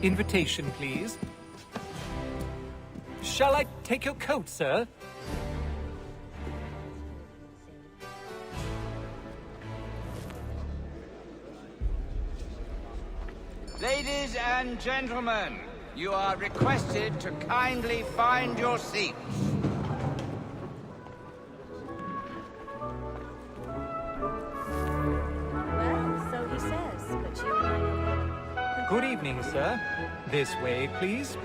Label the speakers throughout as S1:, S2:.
S1: Invitation, please. Shall I take your coat, sir?
S2: Ladies and gentlemen, you are requested to kindly find your seats.
S3: Well, so he says, but you and I know.
S1: Good evening, sir. This way, please.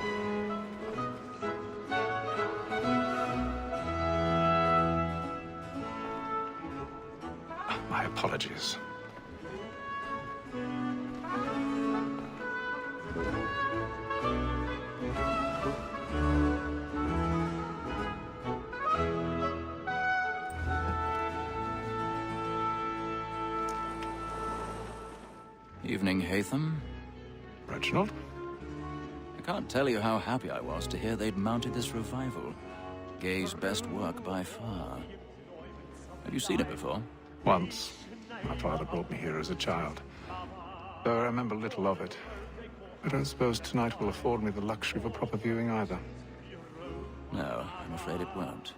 S4: My apologies.
S5: Evening, Haytham.
S4: Reginald?
S5: I can't tell you how happy I was to hear they'd mounted this revival. Gay's best work by far. Have you seen it before?
S4: Once. My father brought me here as a child. Though I remember little of it. I don't suppose tonight will afford me the luxury of a proper viewing either.
S5: No, I'm afraid it won't.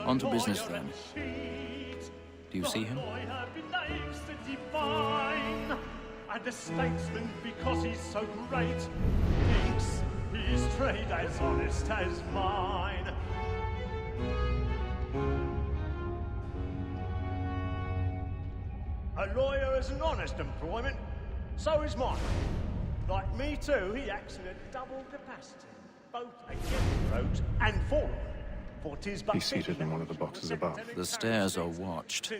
S5: On to business then. Do you see him?
S6: And a statesman because he's so great thinks his trade as honest as mine. A lawyer is an honest employment, so is mine. Like me too, he acts in a double capacity, both against roads and for them. For 'tis but
S4: He's seated in one of the boxes above.
S5: The stairs are watched.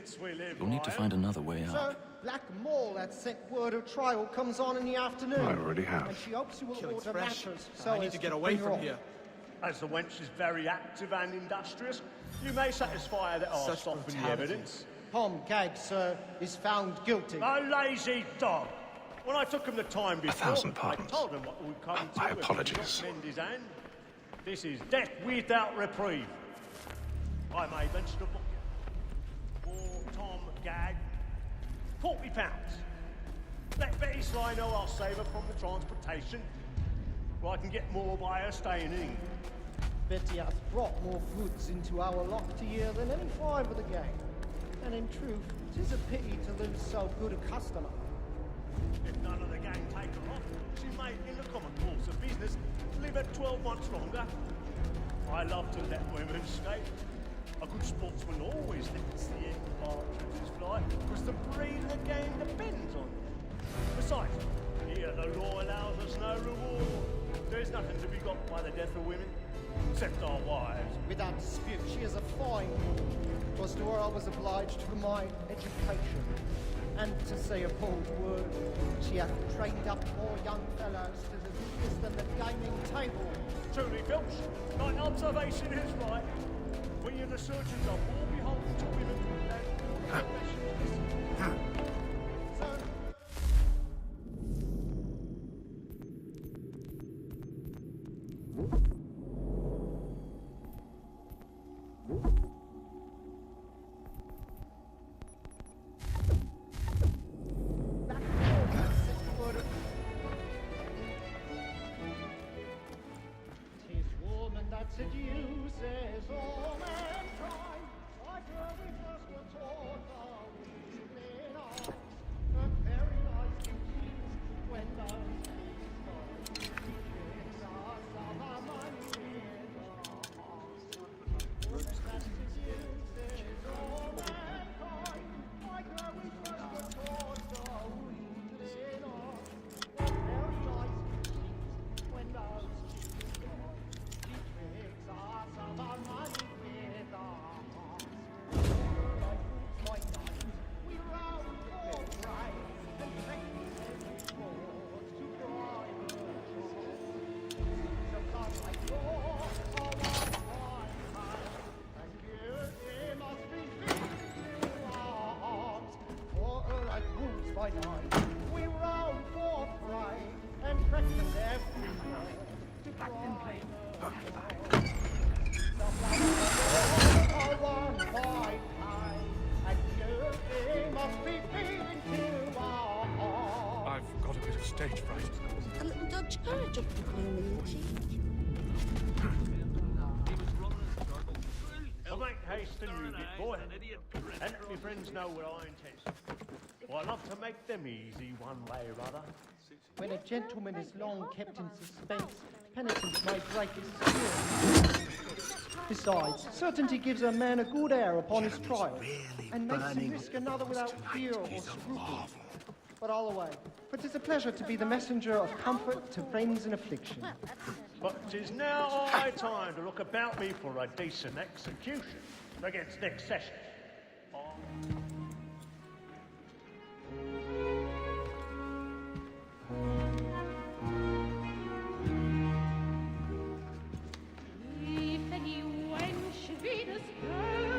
S5: You'll need to find another way
S7: Sir,
S5: up.
S7: Black Mole had sent word of trial comes on in the afternoon.
S4: I already have.
S7: And she hopes you will
S8: Killing's
S7: order
S8: fresh.
S7: matters so
S8: I need
S7: as
S8: to get away
S7: bring her
S8: from
S7: on.
S8: here.
S6: As the wench is very active and industrious, you may satisfy her that I'll
S8: Such
S6: soften the
S8: brutality.
S6: evidence.
S7: Tom Gag, sir, is found guilty.
S6: A lazy dog. When I took him the time before,
S4: 1,000 pardons.
S6: I told him what would come to
S4: My
S6: if he
S4: apologies.
S6: did not mend his hand. This is death without reprieve. I may venture to book you. For Tom Gag, £40. Let Betty Sly know I'll save her from the transportation, or I can get more by her staying in.
S7: Betty hath brought more goods into our locked here than any five of the gang. And in truth, 'tis a pity to lose so good a customer.
S6: If none of the gang take her off, she may, in the common course of business, live at 12 months longer. I love to let women skate. A good sportsman always lets the end partridges fly, because the breed of the game depends on it. Besides, here the law allows us no reward. There's nothing to be got by the death of women, except our wives.
S7: Without dispute, she is a fine woman. 'Twas to her I was obliged for my education. And to say a bold word, she hath trained up more young fellows to the business than the gaming table.
S6: Truly, Filch, thine observation is right. We and the surgeons are all beholden to women and professionals.
S7: Sir, tis woman that seduces all mankind. Like her we first were taught our weakling art. But very nice beauties when those gives us of our money in our hearts. Woman that seduces all mankind. Like her we first were taught our weakling art. But very nice beauties when those we roam forthright and breakfast every morn to cry.
S1: I've got a bit of stage fright.
S8: Just a bloom in the cheek.
S6: I'll make haste and move it, boy. And let my friends know what I intend. Well, I love to make them easy one way or other.
S7: When a gentleman is long kept in suspense, penitence may break his spirit. Besides, certainty gives a man a good air upon his trial, and makes him risk another without fear or scruple. But all away, for 'tis a pleasure to be the messenger of comfort to friends in affliction.
S6: But 'tis now high time to look about me for a decent execution against next session.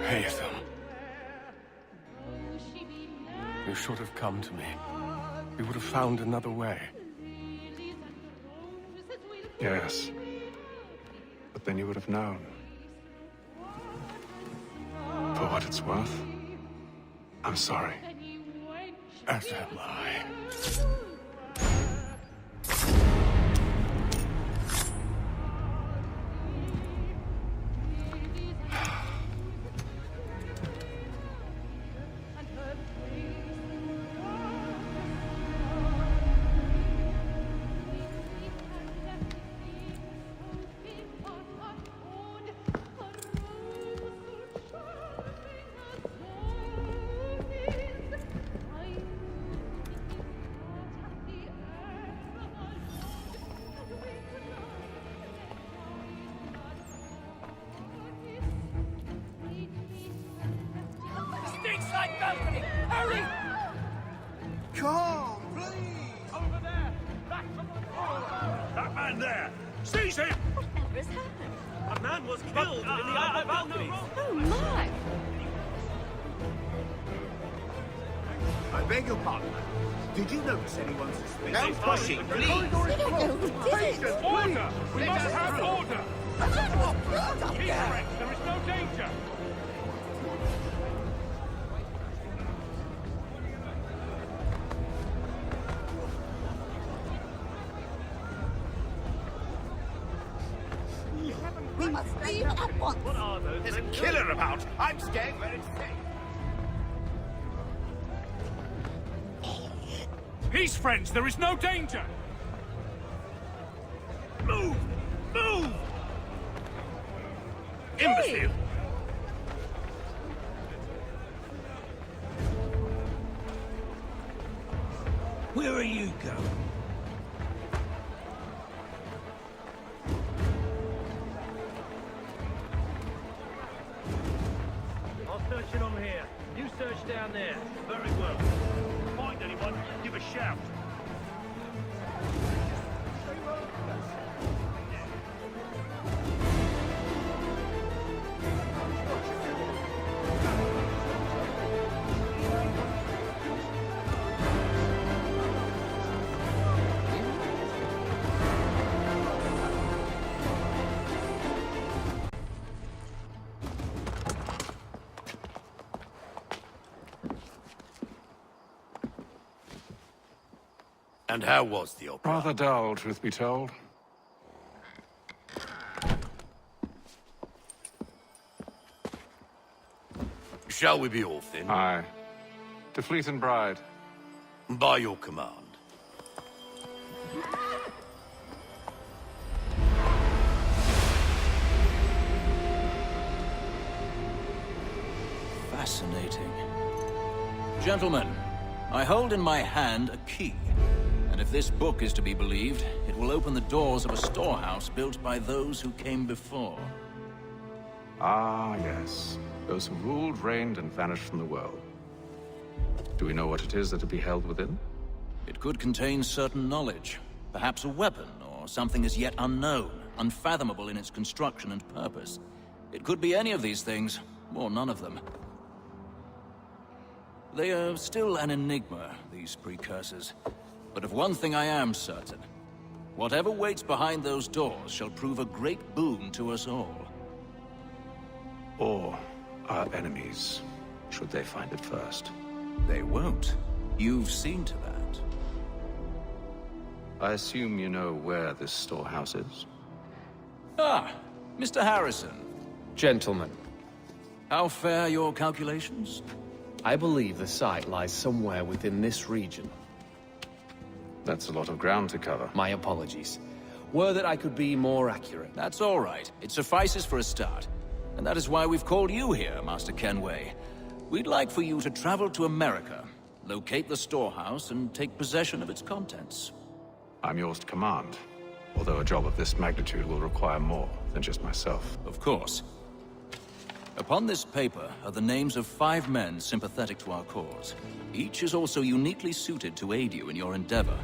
S9: Haytham. You should have come to me. We would have found another way.
S4: Yes. But then you would have known. For what it's worth, I'm sorry.
S9: As am I.
S6: That man there! Seize him!
S3: Whatever has happened?
S6: A man was killed in the upper balcony.
S3: Oh, my!
S10: I beg your pardon. Did you notice anyone suspicious?
S2: No pushing, please.
S8: We don't know who did it.
S6: Order! We must have order!
S8: Up
S6: Keep
S8: there.
S6: correct, there is no danger!
S8: We must leave at once.
S6: What are those?
S10: There's a killer about. I'm scared where it's safe.
S6: Peace, friends, there is no danger! Move! Move! Imbecile!
S10: Where are you going?
S6: I'll search it on here. You search down there. Very well. Find anyone, give a shout.
S10: And how was the opera?
S4: Rather dull, truth be told.
S10: Shall we be off then?
S4: Aye. To Fleet and Bride.
S10: By your command.
S5: Fascinating. Gentlemen, I hold in my hand a key. And if this book is to be believed, it will open the doors of a storehouse built by those who came before.
S4: Ah, yes. Those who ruled, reigned, and vanished from the world. Do we know what it is that to be held within?
S5: It could contain certain knowledge. Perhaps a weapon, or something as yet unknown, unfathomable in its construction and purpose. It could be any of these things, or none of them. They are still an enigma, these precursors. But of one thing I am certain. Whatever waits behind those doors shall prove a great boon to us all.
S4: Or our enemies, should they find it first.
S5: They won't. You've seen to that.
S4: I assume you know where this storehouse is?
S5: Ah, Mr. Harrison.
S11: Gentlemen,
S5: How fare your calculations?
S11: I believe the site lies somewhere within this region.
S4: That's a lot of ground to cover.
S11: My apologies. Were that I could be more accurate.
S5: That's all right. It suffices for a start. And that is why we've called you here, Master Kenway. We'd like for you to travel to America, locate the storehouse, and take possession of its contents.
S4: I'm yours to command, although a job of this magnitude will require more than just myself.
S5: Of course. Upon this paper are the names of 5 men sympathetic to our cause. Each is also uniquely suited to aid you in your endeavor.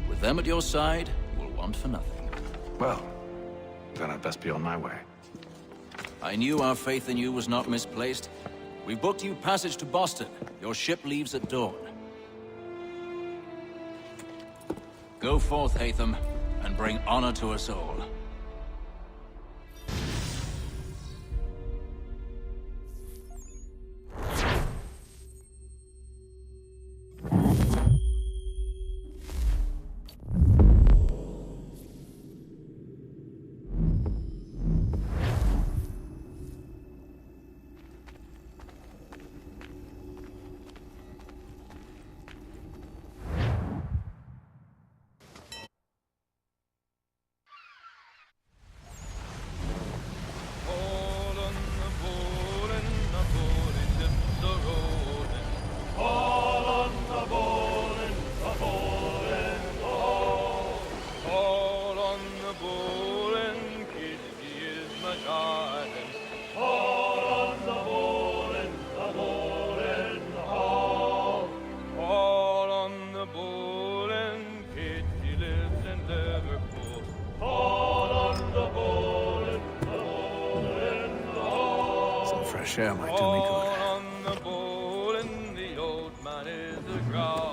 S5: With them at your side, you will want for nothing.
S4: Well, then I'd best be on my way.
S5: I knew our faith in you was not misplaced. We've booked you passage to Boston. Your ship leaves at dawn. Go forth, Hatham, and bring honor to us all.
S4: Fresh air might do me good.
S7: On the bowl and the old man is a growl.